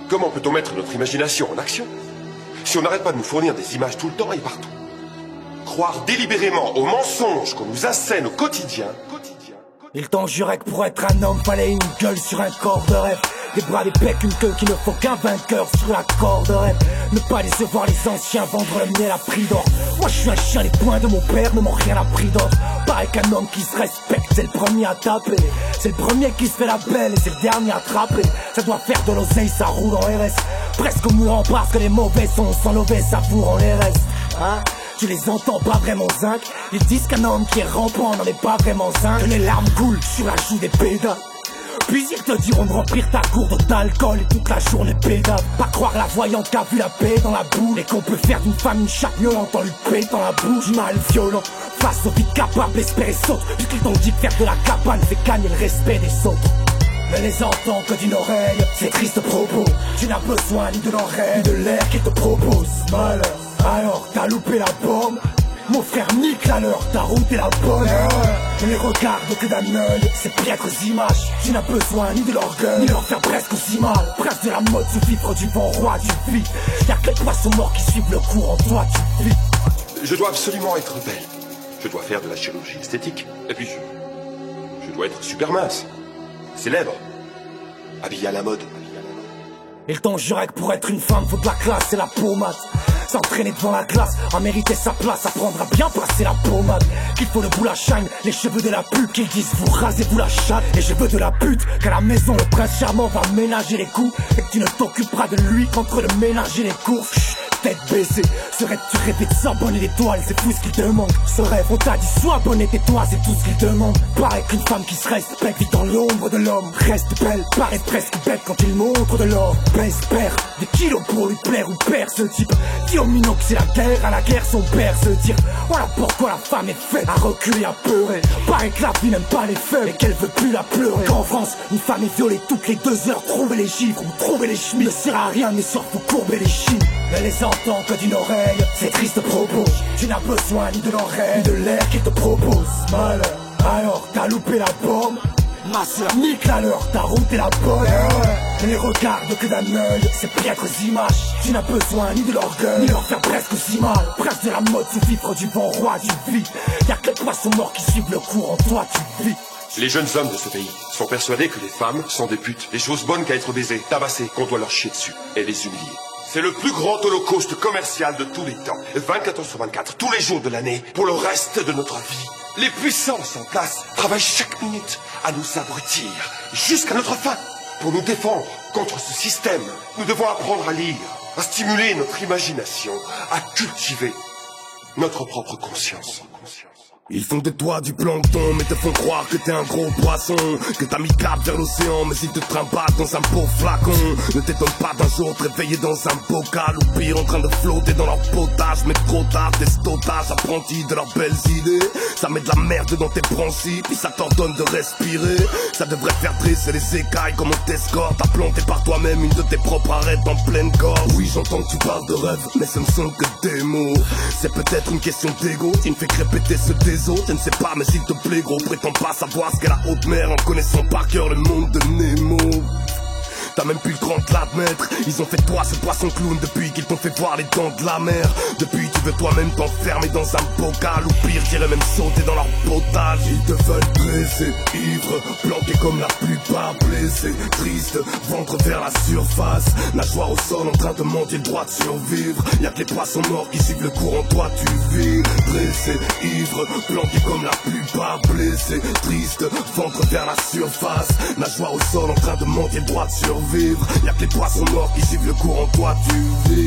Comment peut-on mettre notre imagination en action si on n'arrête pas de nous fournir des images tout le temps et partout? Croire délibérément aux mensonges qu'on nous assène au quotidien. Il t'en jurait que pour être un homme, fallait une gueule sur un corps de rêve. Des bras, des pecs, une queue qu'il ne faut qu'un vainqueur sur la corde de rêve. Ne pas décevoir les anciens, vendre le miel à prix d'or. Moi je suis un chien, les poings de mon père ne m'ont rien appris d'autre. Pareil qu'un homme qui se respecte, c'est le premier à taper. C'est le premier qui se fait la belle et c'est le dernier à attraper. Ça doit faire de l'oseille, ça roule en RS. Presque mourant parce que les mauvais sont sans lever, ça fourre en les restes. Hein? Tu les entends pas vraiment zinc. Ils disent qu'un homme qui est rampant n'en est pas vraiment zinc. Que les larmes coulent sur la joue des pédales. Puis ils te diront de remplir ta gourde d'alcool et toute la journée pédale. Pas croire la voyante qui a vu la paix dans la boule et qu'on peut faire d'une femme une chatte violente en lui pétant la bouche. Mal violent, face au vide capable d'espérer saute. Puisqu'ils t'ont dit que faire de la cabane fait gagner le respect des autres. Ne les entends que d'une oreille, ces tristes propos. Tu n'as besoin ni de l'oreille, ni de l'air qu'ils te proposent. Malheur, alors t'as loupé la bombe. Mon frère nique la leur, ta route est la bonne. Ne les regarde que d'un œil, c'est piètres images. Tu n'as besoin ni de l'orgueil, ni leur faire presque aussi mal. Prince de la mode sous filtre du vent, roi du vide. Y'a que les poissons morts qui suivent le cours en toi, tu vis. Je dois absolument être belle. Je dois faire de la chirurgie esthétique. Et puis je dois être super mince, célèbre, habillé à la mode. Il t'en jurait que pour être une femme, faut de la classe et la pommade. S'entraîner devant la glace, à mériter sa place, apprendre à bien passer la pommade. Qu'il faut le boule à shine, les cheveux de la pute. Qu'ils disent vous rasez-vous la chatte, les cheveux de la pute. Qu'à la maison le prince charmant va ménager les coups. Et que tu ne t'occuperas de lui qu'entre le ménage et les courses. Chut, tête baissée, serais-tu rêvé de s'abonner d'étoiles? C'est tout ce qu'il te manque. Ce rêve, on t'a dit sois abonné tais-toi, c'est tout ce qu'il demande. Pareil qu'une femme qui se respecte vit dans l'ombre de l'homme. Reste belle, paraît presque bête quand il montre de l'or. Baisse, perd des kilos pour lui plaire ou perd ce type. Dis au minot que c'est la guerre, à la guerre son père se tire. Voilà pourquoi la femme est faite à reculer, à pleurer. Pareil que la vie n'aime pas les feuilles et qu'elle veut plus la pleurer. Qu'en France, une femme est violée toutes les 2 heures. Trouver les chiffres ou trouver les chemins ne sert à rien, mais sauf pour courber les chines. Ne les entends que d'une oreille, ces tristes propos. Tu n'as besoin ni de l'oreille, ni de l'air qu'ils te proposent. Malheur, alors t'as loupé la bombe. Ma soeur nique la leur, ta route est la bonne. Ne les regarde que d'un œil, ces piètres images. Tu n'as besoin ni de l'orgueil, ni leur faire presque aussi mal. Prince de la mode sous filtre du vent, roi du vide. Y'a que les poissons morts qui suivent le cours, en toi tu vis. Les jeunes hommes de ce pays sont persuadés que les femmes sont des putes, des choses bonnes qu'à être baisées, tabassées, qu'on doit leur chier dessus et les humilier. C'est le plus grand holocauste commercial de tous les temps. 24 heures sur 24, tous les jours de l'année, pour le reste de notre vie. Les puissances en place travaillent chaque minute à nous abrutir, jusqu'à notre fin. Pour nous défendre contre ce système, nous devons apprendre à lire, à stimuler notre imagination, à cultiver notre propre conscience. Ils font de toi du plancton, mais te font croire que t'es un gros poisson, que t'as mis cap vers l'océan, mais ils te trimballent dans un beau flacon. Ne t'étonne pas d'un jour te réveiller dans un bocal, ou pire en train de flotter dans leur potage. Mais trop tard, des stotages apprentis de leurs belles idées. Ça met de la merde dans tes branchies, puis ça t'ordonne de respirer. Ça devrait faire dresser les écailles comme on t'escorte, à planter par toi-même une de tes propres arêtes en pleine gorge. Oui, j'entends que tu parles de rêve, mais ce ne sont que des mots. C'est peut-être une question d'ego qui ne fait que répéter ce désir. Je ne sais pas, mais s'il te plaît gros, prétends pas savoir ce qu'est la haute mer en connaissant par cœur le monde de Nemo. T'as même plus le cran de l'admettre. Ils ont fait de toi ce poisson clown depuis qu'ils t'ont fait voir les dents de la mer. Depuis tu veux toi-même t'enfermer dans un bocal, ou pire j'irais même sauter dans leur potage. Ils te veulent dresser, ivre, planqué comme la plupart, blessé, triste, ventre vers la surface, nageoire au sol en train de monter le droit de survivre. Y'a que les poissons morts qui suivent le courant, toi tu vis. Dressé, ivre, planqué comme la plupart, blessé, triste, ventre vers la surface, nageoire au sol en train de monter le droit de survivre. Y'a que les poissons morts qui suivent le courant, toi tu vis.